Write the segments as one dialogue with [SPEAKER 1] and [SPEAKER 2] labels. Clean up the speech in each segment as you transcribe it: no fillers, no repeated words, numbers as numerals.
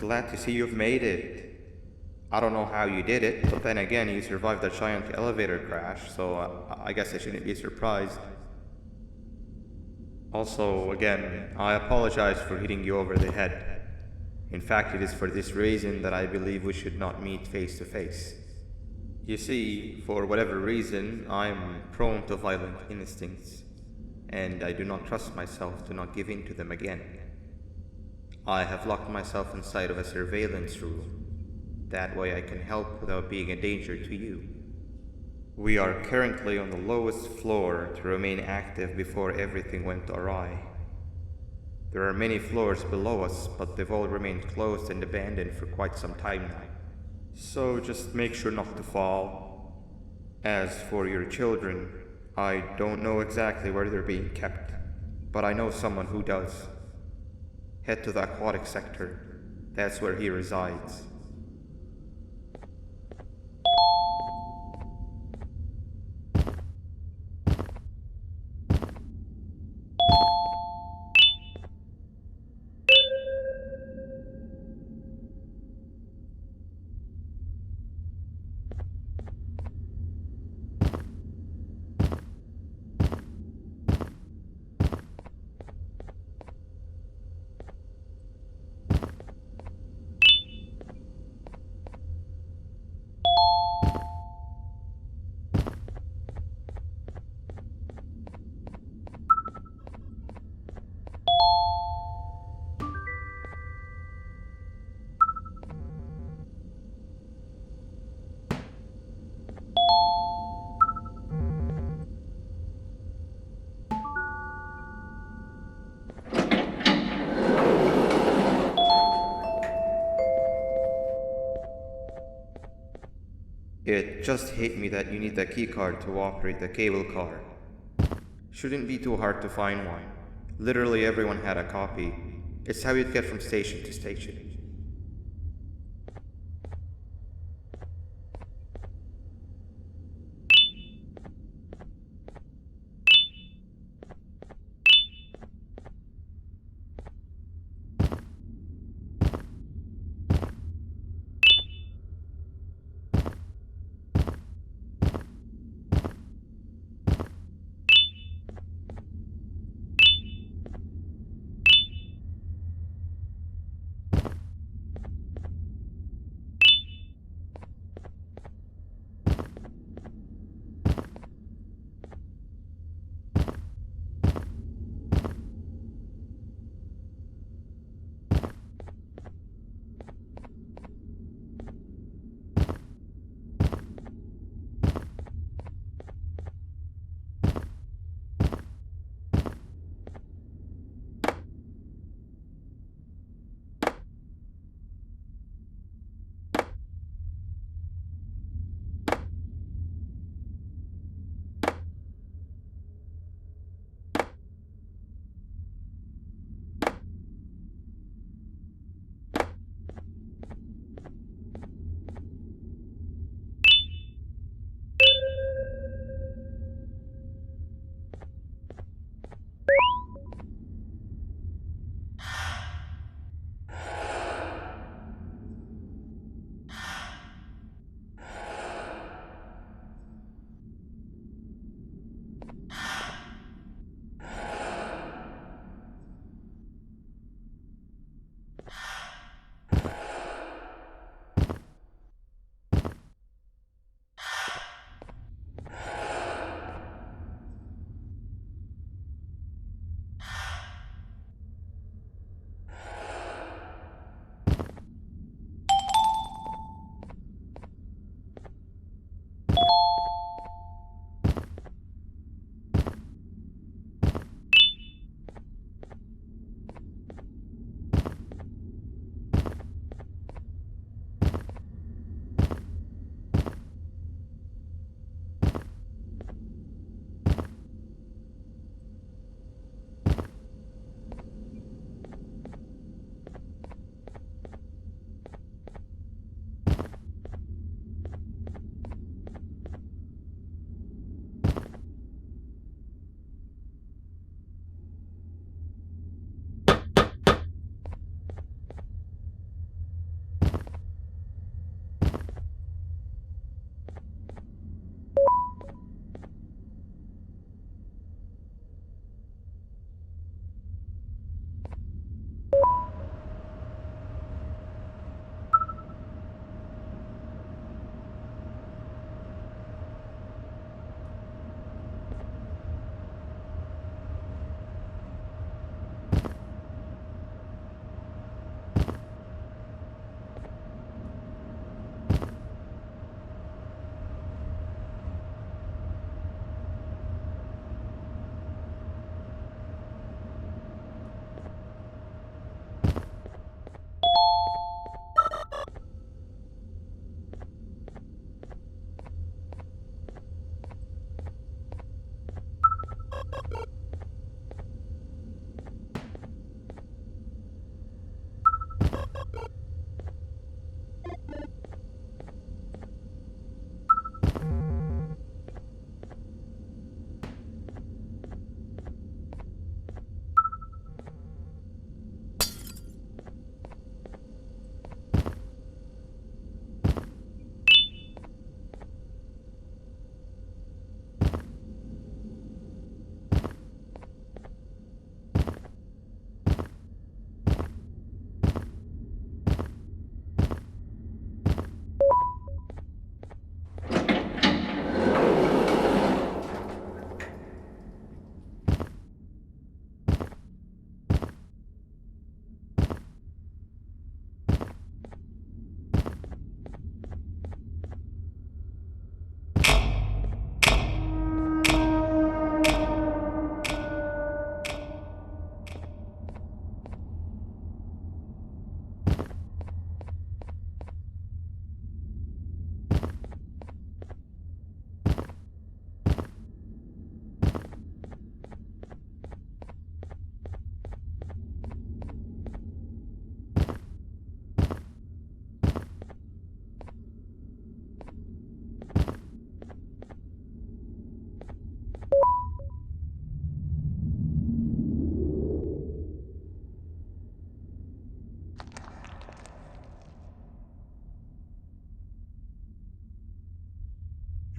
[SPEAKER 1] glad to see you've made it. I don't know how you did it, but then again, you survived a giant elevator crash, so I guess I shouldn't be surprised. Also, again, I apologize for hitting you over the head. In fact, it is for this reason that I believe we should not meet face to face. You see, for whatever reason, I'm prone to violent instincts, and I do not trust myself to not give in to them again. I have locked myself inside of a surveillance room. That way I can help without being a danger to you. We are currently on the lowest floor to remain active before everything went awry. There are many floors below us, but they've all remained closed and abandoned for quite some time now. So just make sure not to fall. As for your children, I don't know exactly where they're being kept, but I know someone who does. Head to the aquatic sector. That's where he resides. It just hit me that you need the keycard to operate the cable car. Shouldn't be too hard to find one. Literally everyone had a copy. It's how you'd get from station to station.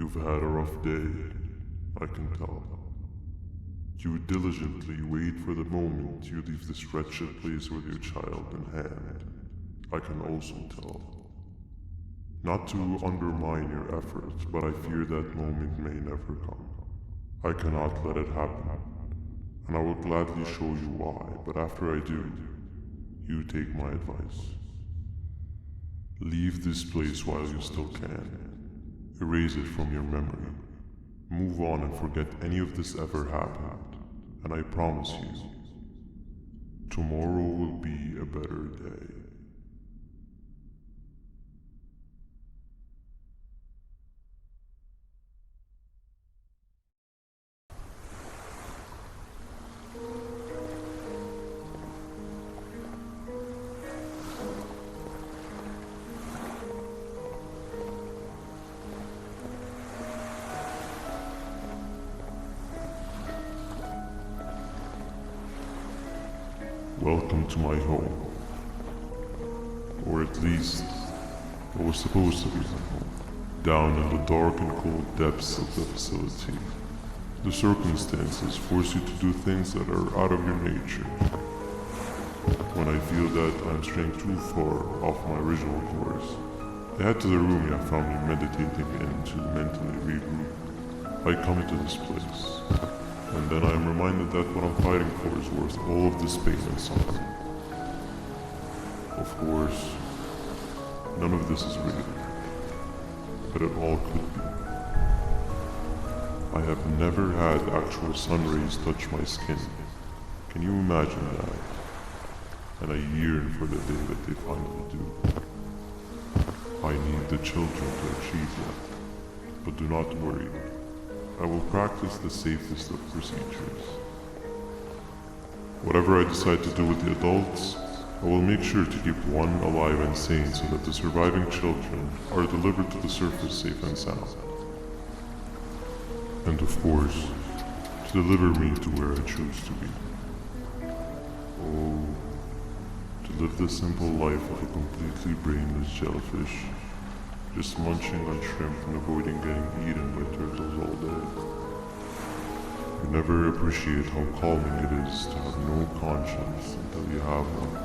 [SPEAKER 2] You've had a rough day, I can tell. You diligently wait for the moment you leave this wretched place with your child in hand. I can also tell. Not to undermine your efforts, but I fear that moment may never come. I cannot let it happen, and I will gladly show you why, but after I do, you take my advice. Leave this place while you still can. Erase it from your memory. Move on and forget any of this ever happened. And I promise you, tomorrow will be a better day. Welcome to my home. Or at least, it was supposed to be my home. Down in the dark and cold depths of the facility, the circumstances force you to do things that are out of your nature. When I feel that I'm straying too far off my original course, I head to the room you have found me meditating in to mentally regroup. I come into this place, and then I am reminded that what I'm fighting for is worth all of this pain and suffering. Of course, none of this is real, but it all could be. I have never had actual sun rays touch my skin. Can you imagine that? And I yearn for the day that they finally do. I need the children to achieve that, but do not worry. I will practice the safest of procedures. Whatever I decide to do with the adults, I will make sure to keep one alive and sane so that the surviving children are delivered to the surface safe and sound. And of course, to deliver me to where I choose to be. Oh, to live the simple life of a completely brainless jellyfish, just munching on shrimp and avoiding getting eaten by turtles all day. You never appreciate how calming it is to have no conscience until you have one.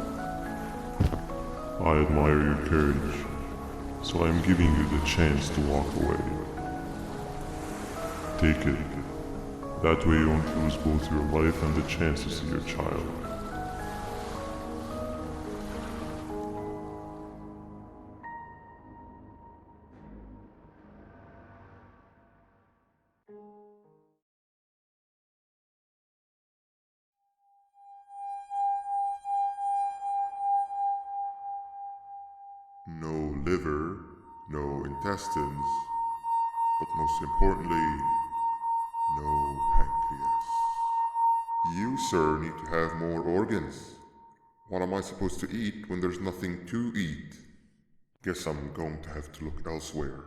[SPEAKER 2] I admire your courage, so I am giving you the chance to walk away. Take it. That way you won't lose both your life and the chance to see your child.
[SPEAKER 3] No liver, no intestines, but most importantly, no pancreas. You, sir, need to have more organs. What am I supposed to eat when there's nothing to eat? Guess I'm going to have to look elsewhere.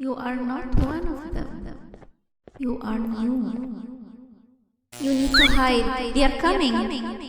[SPEAKER 4] You are not one of them. You are new. You need to hide. They are coming.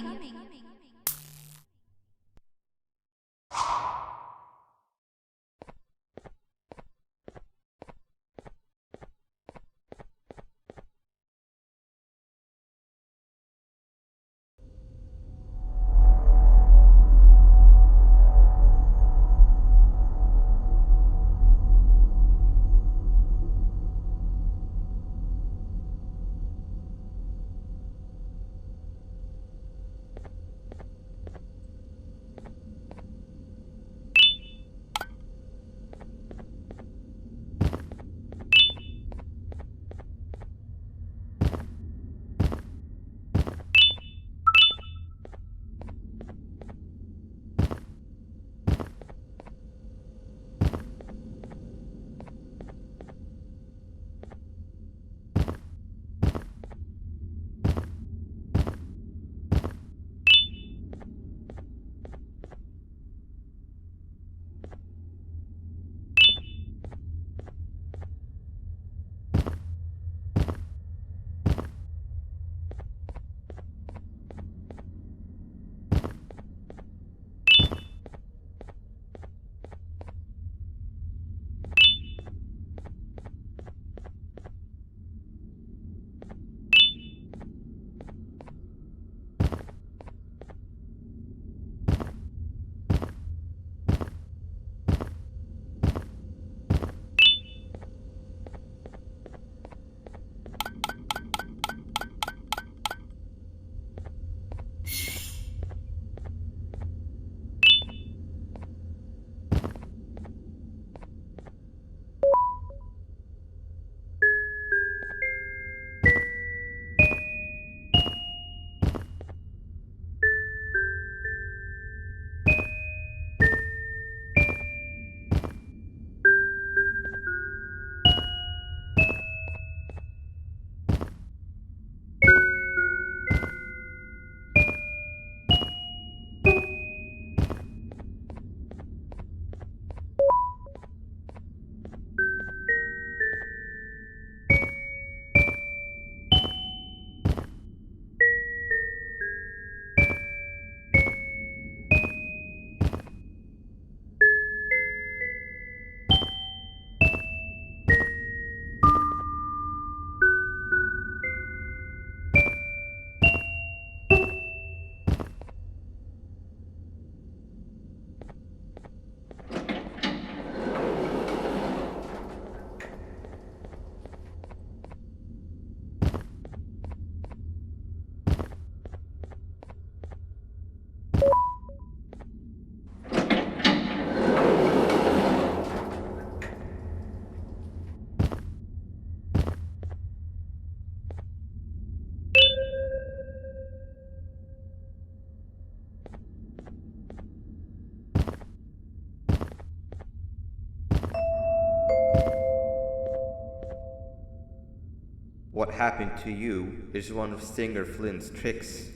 [SPEAKER 1] What happened to you is one of Stinger Flynn's tricks.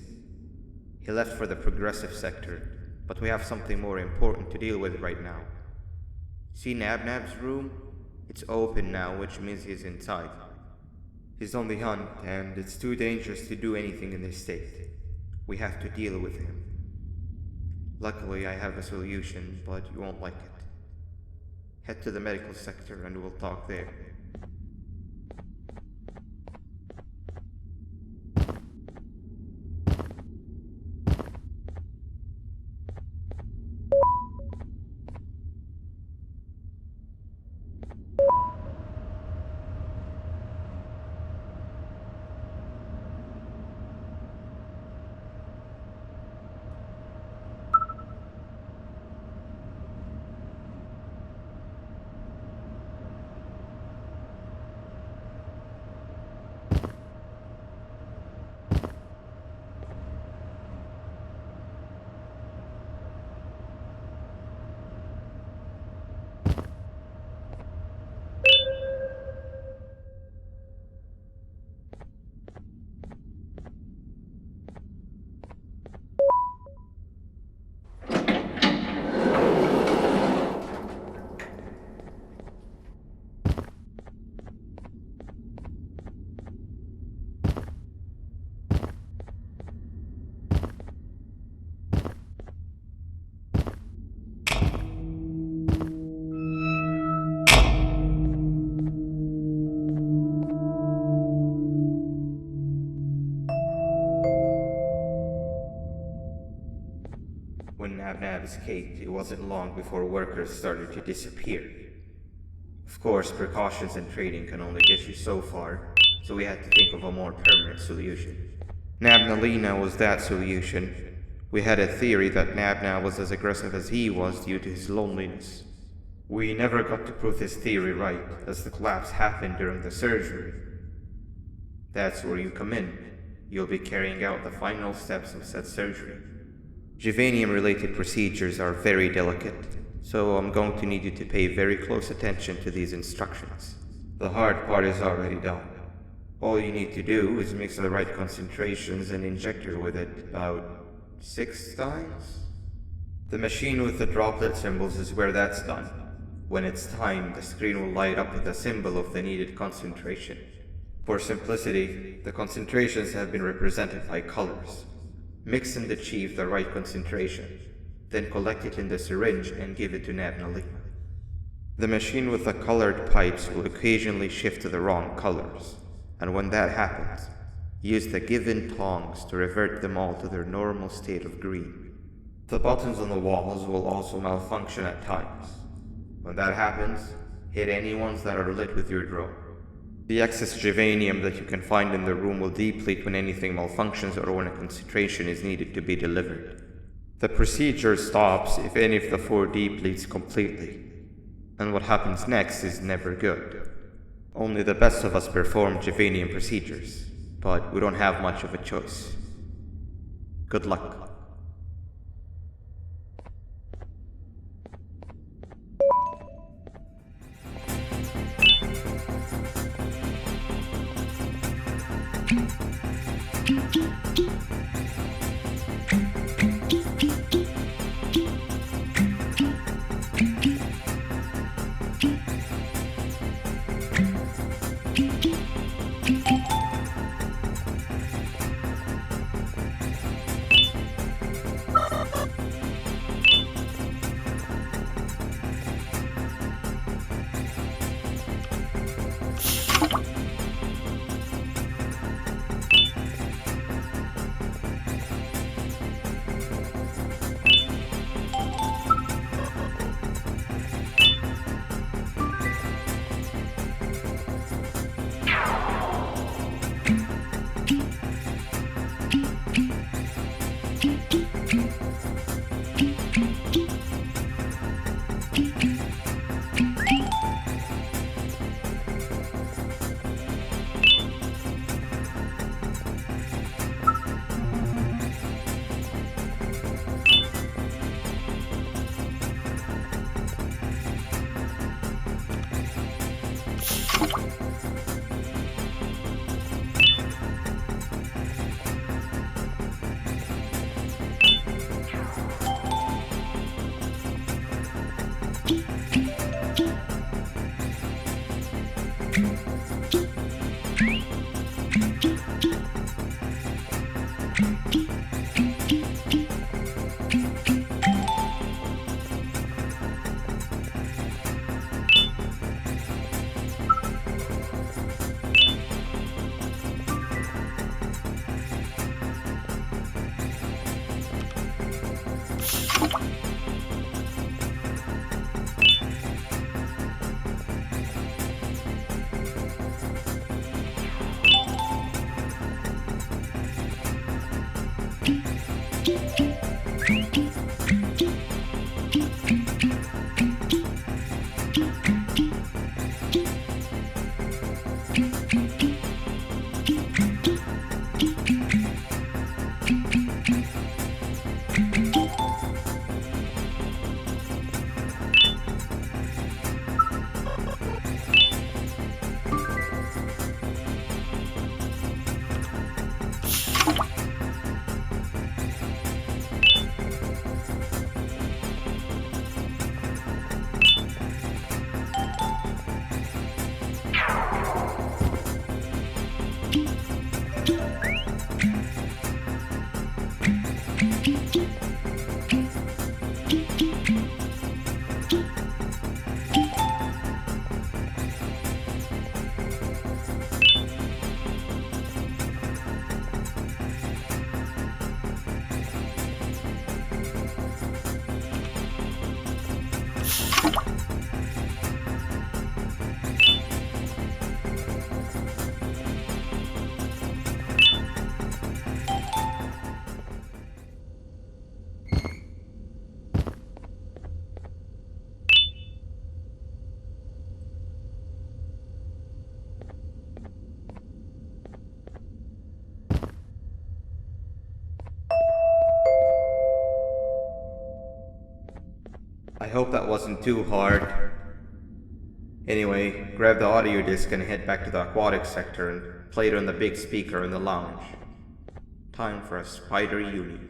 [SPEAKER 1] He left for the progressive sector, but we have something more important to deal with right now. See Nabnab's room? It's open now, which means he's inside. He's on the hunt, and it's too dangerous to do anything in this state. We have to deal with him. Luckily, I have a solution, but you won't like it. Head to the medical sector and we'll talk there. escaped, it wasn't long before workers started to disappear. Of course, precautions and training can only get you so far, so we had to think of a more permanent solution. Nabnalina was that solution. We had a theory that Nabna was as aggressive as he was due to his loneliness. We never got to prove this theory right, as the collapse happened during the surgery. That's where you come in. You'll be carrying out the final steps of said surgery. Juvanium-related procedures are very delicate, so I'm going to need you to pay very close attention to these instructions. The hard part is already done. All you need to do is mix the right concentrations and inject her with it about 6 times. The machine with the droplet symbols is where that's done. When it's time, the screen will light up with a symbol of the needed concentration. For simplicity, the concentrations have been represented by colors. Mix and achieve the right concentration, then collect it in the syringe and give it to Nabnalina. The machine with the colored pipes will occasionally shift to the wrong colors, and when that happens, use the given tongs to revert them all to their normal state of green. The buttons on the walls will also malfunction at times. When that happens, hit any ones that are lit with your drone. The excess juvanium that you can find in the room will deplete when anything malfunctions or when a concentration is needed to be delivered. The procedure stops if any of the 4 depletes completely, and what happens next is never good. Only the best of us perform juvanium procedures, but we don't have much of a choice. Good luck. hope that wasn't too hard. Anyway, grab the audio disc and head back to the aquatic sector and play it on the big speaker in the lounge. Time for a spider uni.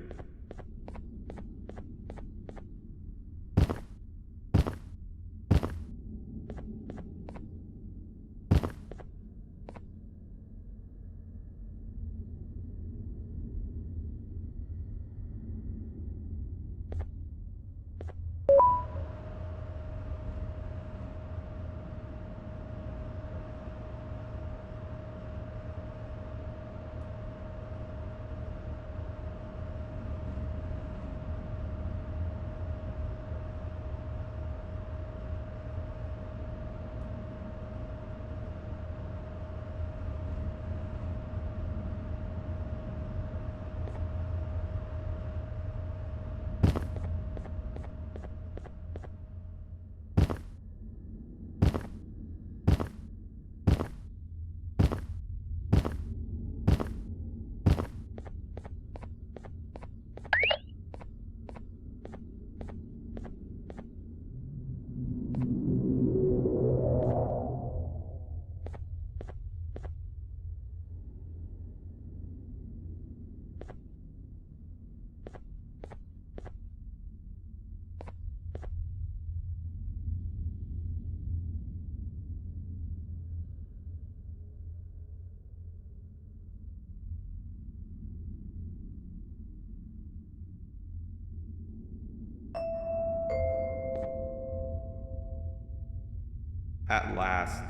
[SPEAKER 1] At last,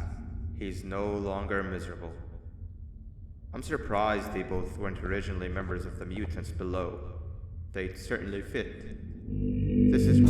[SPEAKER 1] he's no longer miserable. I'm surprised they both weren't originally members of the mutants below. They'd certainly fit. This is...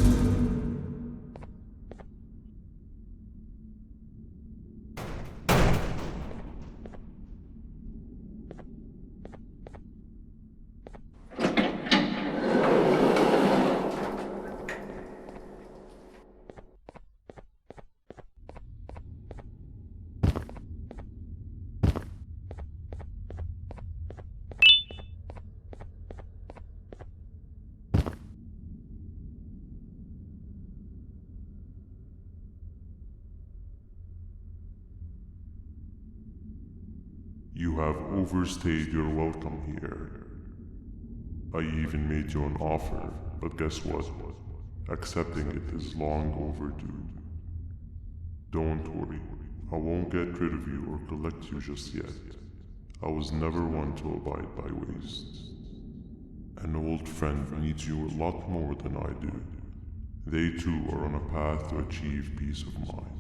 [SPEAKER 2] You have overstayed your welcome here. I even made you an offer, but guess what? Accepting it is long overdue. Don't worry, I won't get rid of you or collect you just yet. I was never one to abide by waste. An old friend needs you a lot more than I do. They too are on a path to achieve peace of mind.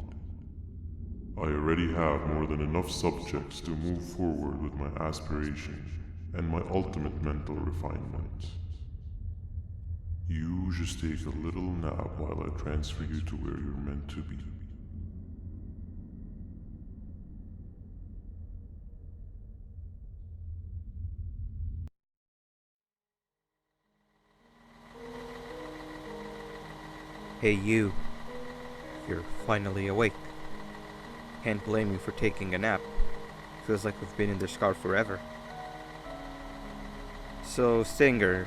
[SPEAKER 2] I already have more than enough subjects to move forward with my aspiration and my ultimate mental refinement. You just take a little nap while I transfer you to where you're meant to be.
[SPEAKER 1] Hey you. You're finally awake. Can't blame you for taking a nap. Feels like we've been in this car forever. So, Stinger,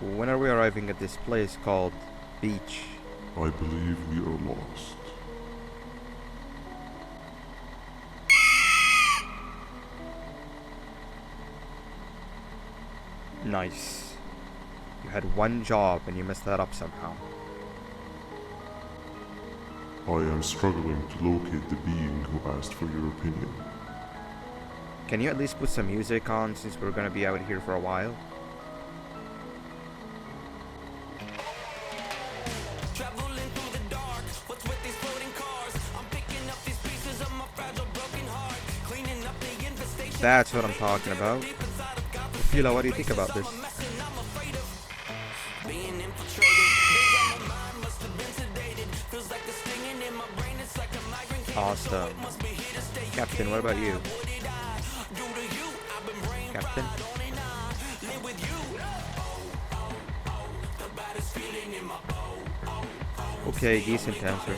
[SPEAKER 1] when are we arriving at this place called Beach?
[SPEAKER 2] I believe we are lost.
[SPEAKER 1] Nice. You had one job and you messed that up somehow.
[SPEAKER 2] I am struggling to locate the being who asked for your opinion.
[SPEAKER 1] Can you at least put some music on since we're gonna be out here for a while?
[SPEAKER 5] Traveling through the dark, what's with these floating cars? I'm picking up these pieces of my fragile broken heart, cleaning up the infestation.
[SPEAKER 1] That's what I'm talking about. Philo, what do you think about this?
[SPEAKER 5] Being infiltrated, they got my mind, must have been sedated. Feels like the stinging in my brain, it's like a migraine came.
[SPEAKER 1] Awesome.
[SPEAKER 5] Must be here to stay.
[SPEAKER 1] Captain, what about you?
[SPEAKER 5] What did I do to you? I've been brain
[SPEAKER 1] Captain?
[SPEAKER 5] fried, and I live with you. The baddest feeling in my
[SPEAKER 1] Okay, decent answer.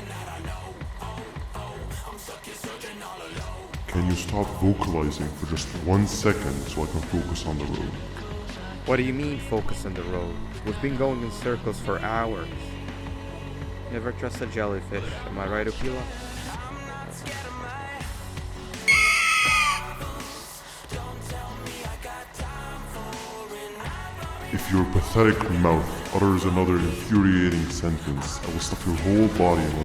[SPEAKER 2] Can you stop vocalizing for just 1 second so I can focus on the road?
[SPEAKER 1] What do you mean focus on the road? We've been going in circles for hours. Never trust a jellyfish. Am I right, Okila?
[SPEAKER 2] If your pathetic mouth utters another infuriating sentence, I will stuff your whole body in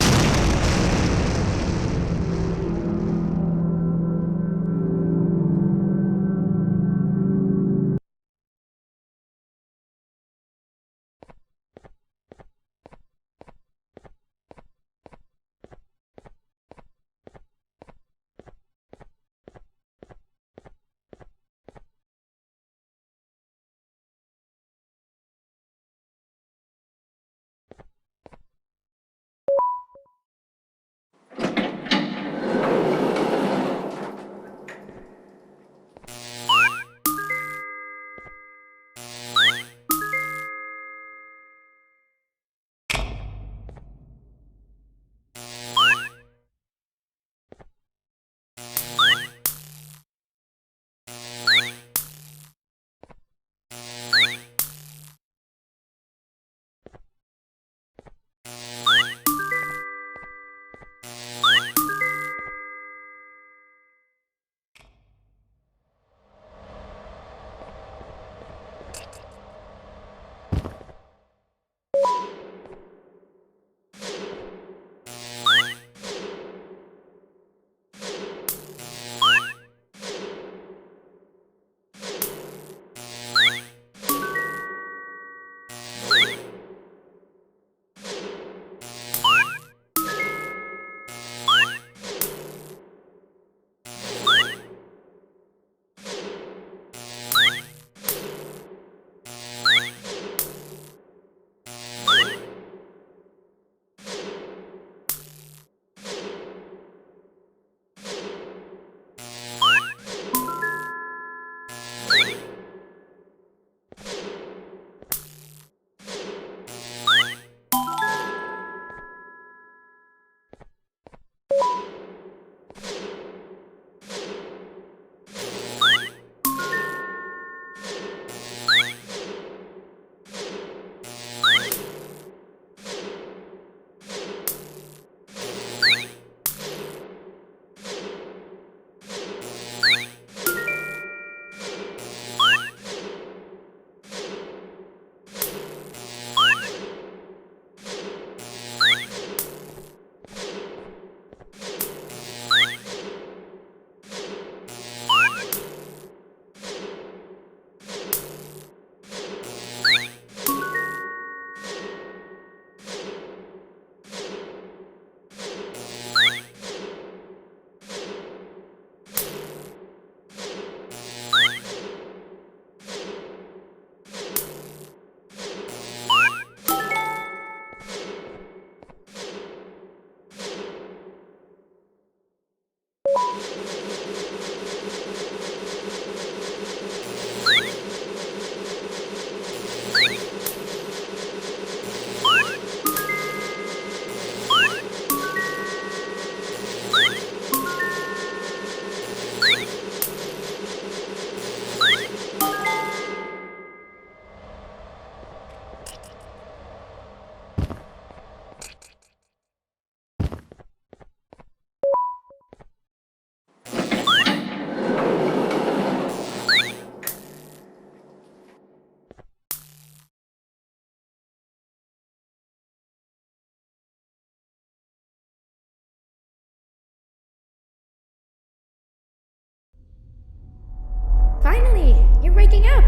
[SPEAKER 6] Finally, you're waking up!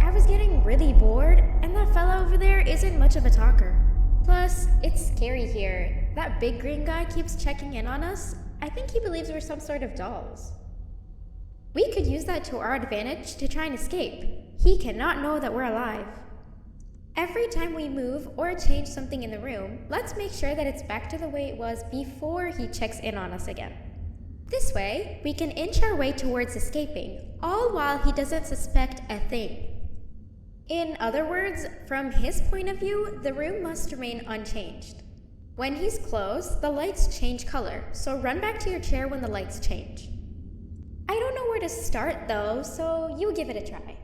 [SPEAKER 6] I was getting really bored, and that fella over there isn't much of a talker. Plus, it's scary here. That big green guy keeps checking in on us. I think he believes we're some sort of dolls. We could use that to our advantage to try and escape. He cannot know that we're alive. Every time we move or change something in the room, let's make sure that it's back to the way it was before he checks in on us again. This way, we can inch our way towards escaping, all while he doesn't suspect a thing. In other words, from his point of view, the room must remain unchanged. When he's close, the lights change color, so run back to your chair when the lights change. I don't know where to start though, so you give it a try.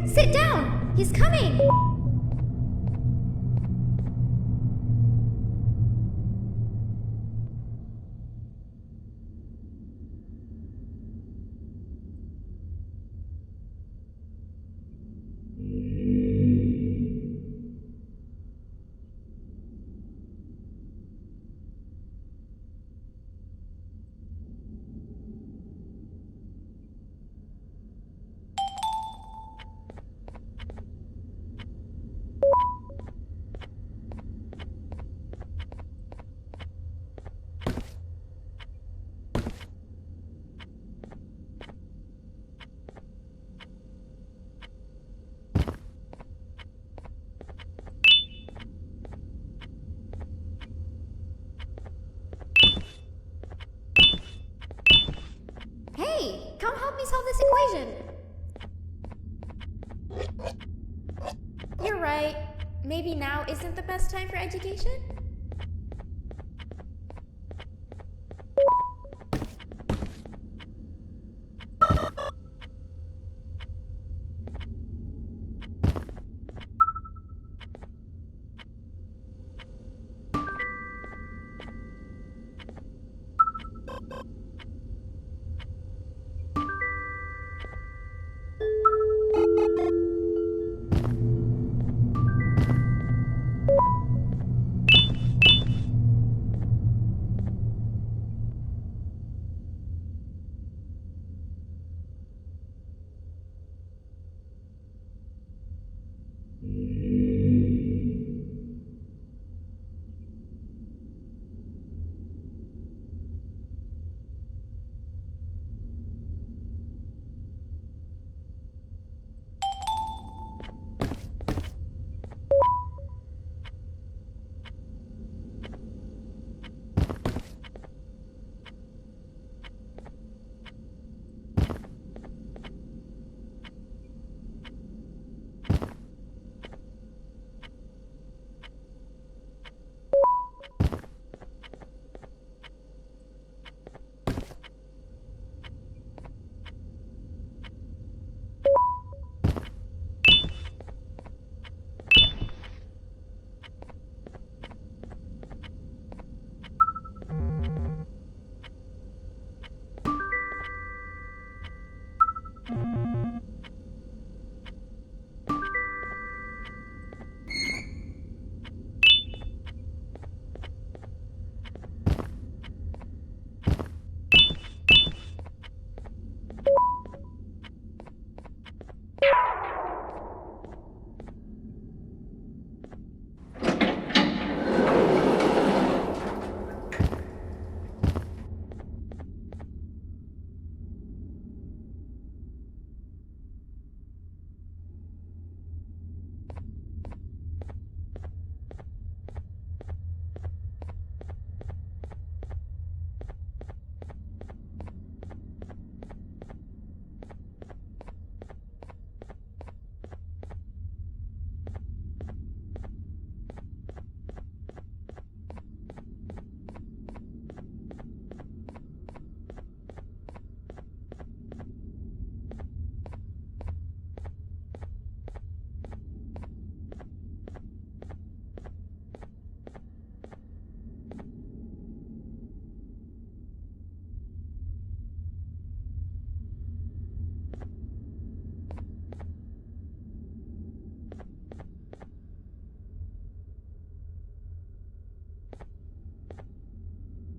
[SPEAKER 6] Sit down! He's coming! Hey, come help me solve this equation! You're right. Maybe now isn't the best time for education?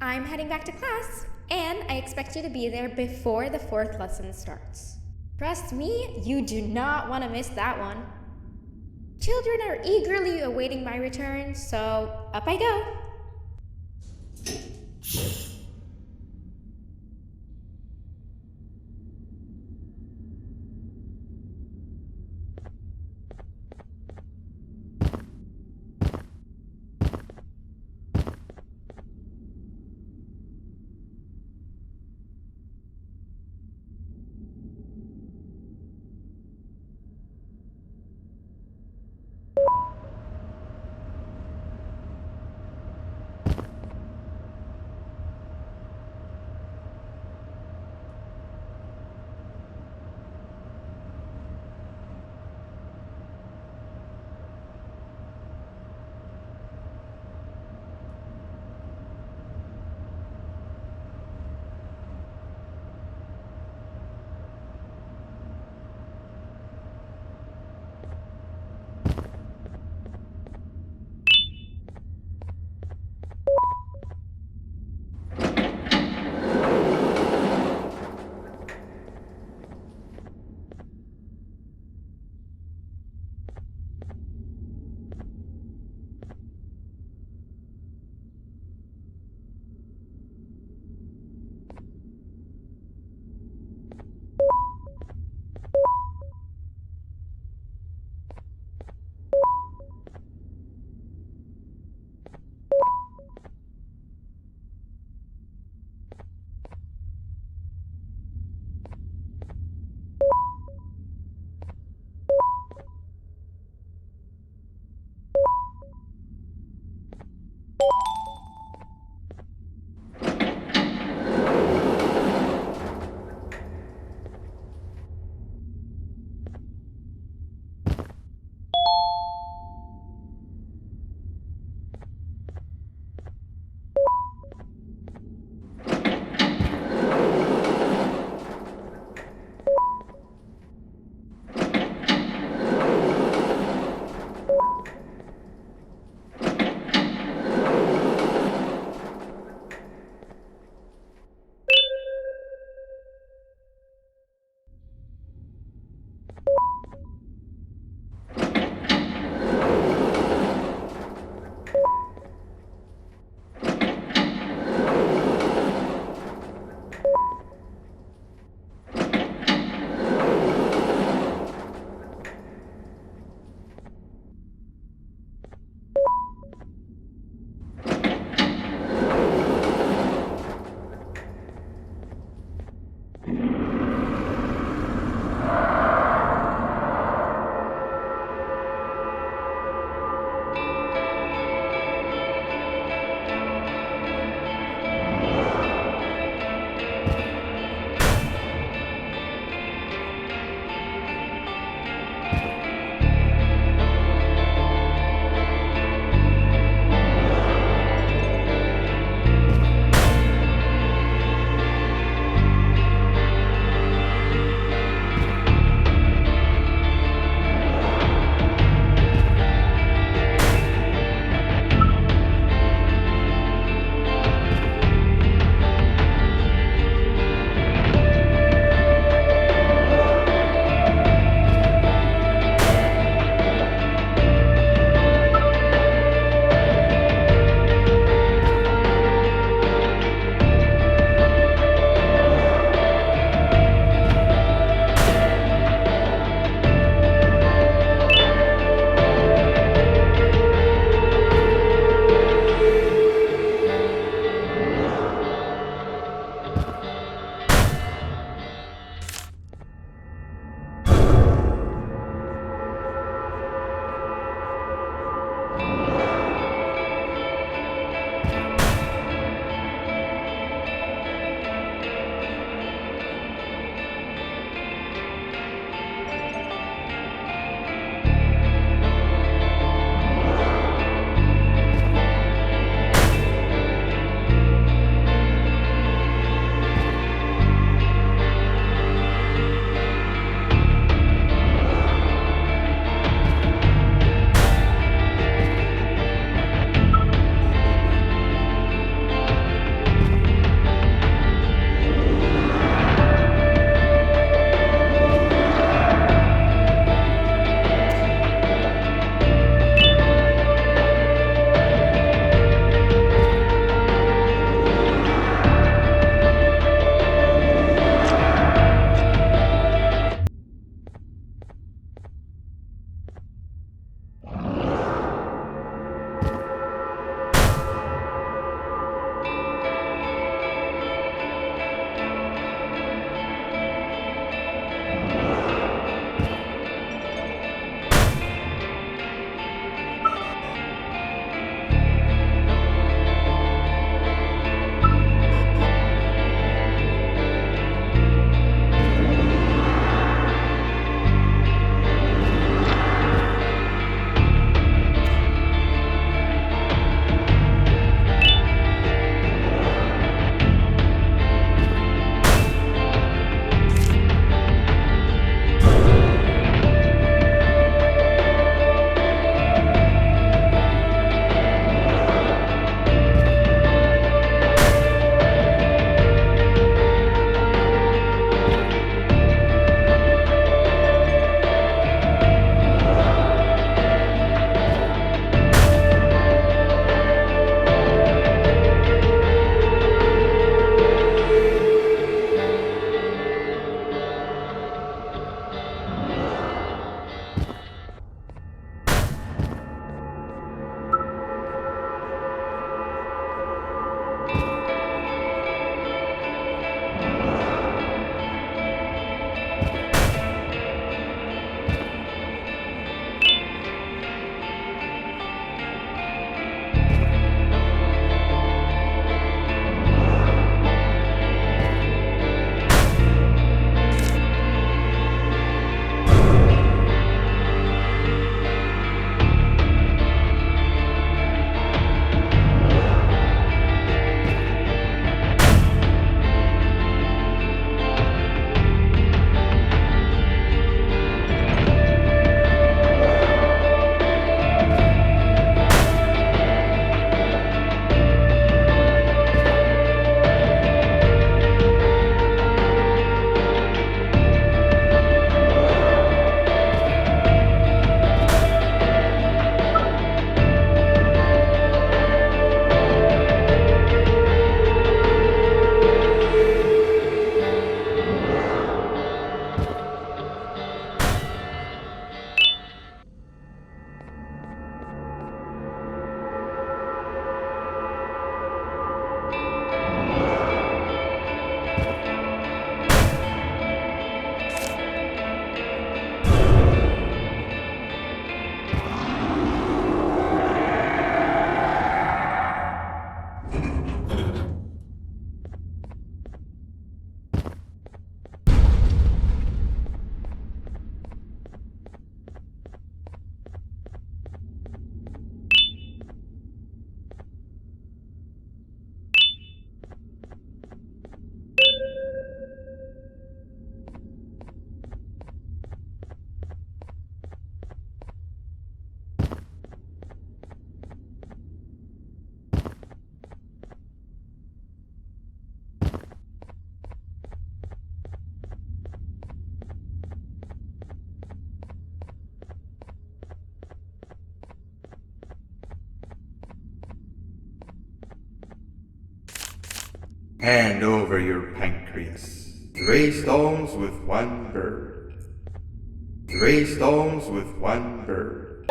[SPEAKER 6] I'm heading back to class, and I expect you to be there before the fourth lesson starts. Trust me, you do not want to miss that one. Children are eagerly awaiting my return, so up I go.
[SPEAKER 1] Hand over your pancreas. 3 stones with 1 bird. 3 stones with 1 bird.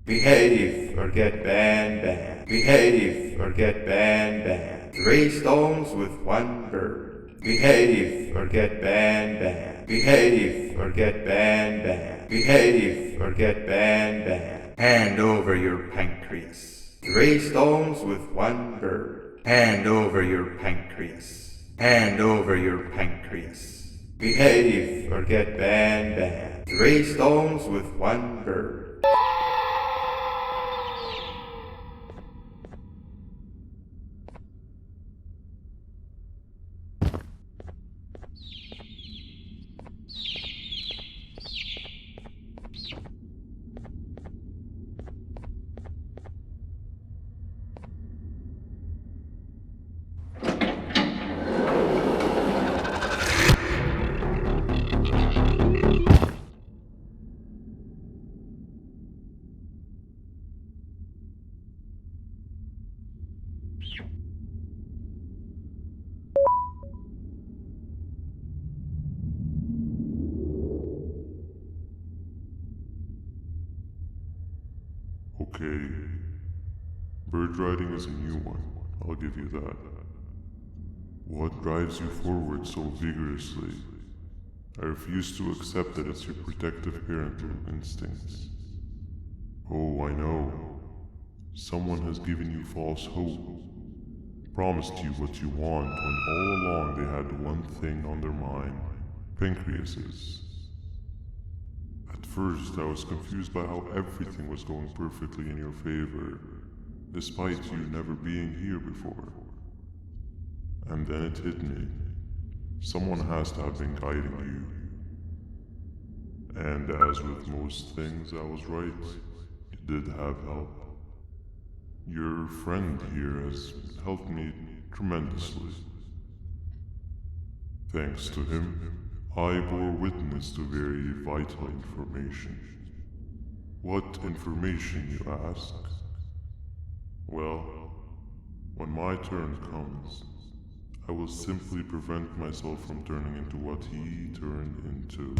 [SPEAKER 1] Behave or get Banban. Behave or get Banban. 3 stones with 1 bird. Behave or get Banban. Behave or get Banban. Behave or get Banban. Hand over your pancreas. 3 stones with 1 bird. Hand over your pancreas. Hand over your pancreas. Behave or get Banban. 3 stones with 1 bird.
[SPEAKER 2] Okay. Bird riding is a new one, I'll give you that. What drives you forward so vigorously? I refuse to accept that it's your protective parental instincts. Oh, I know. Someone has given you false hope. Promised you what you want when all along they had one thing on their mind. Pancreases. At first, I was confused by how everything was going perfectly in your favor, despite you never being here before. And then it hit me. Someone has to have been guiding you. And as with most things, I was right. You did have help. Your friend here has helped me tremendously. Thanks to him, I bore witness to very vital information. What information, you ask? Well, when my turn comes, I will simply prevent myself from turning into what he turned into.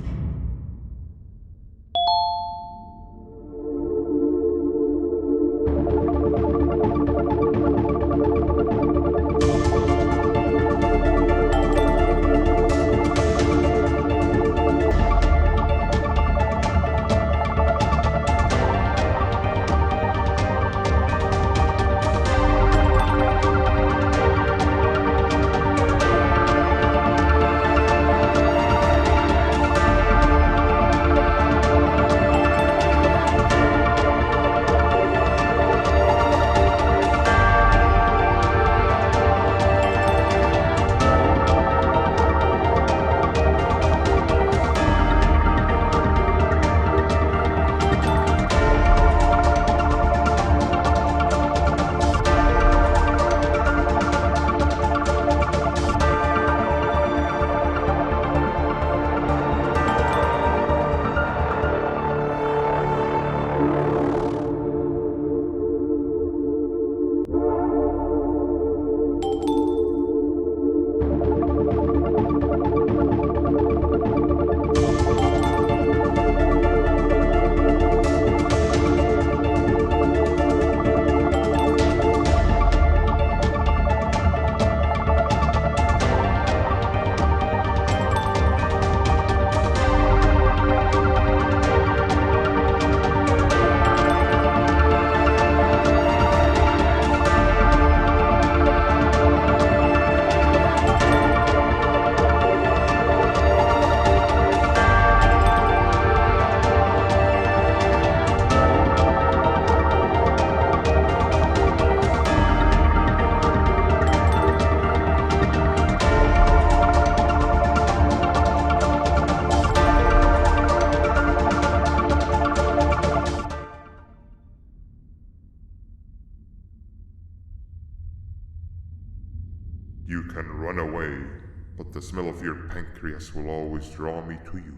[SPEAKER 3] You can run away, but the smell of your pancreas will always draw me to you.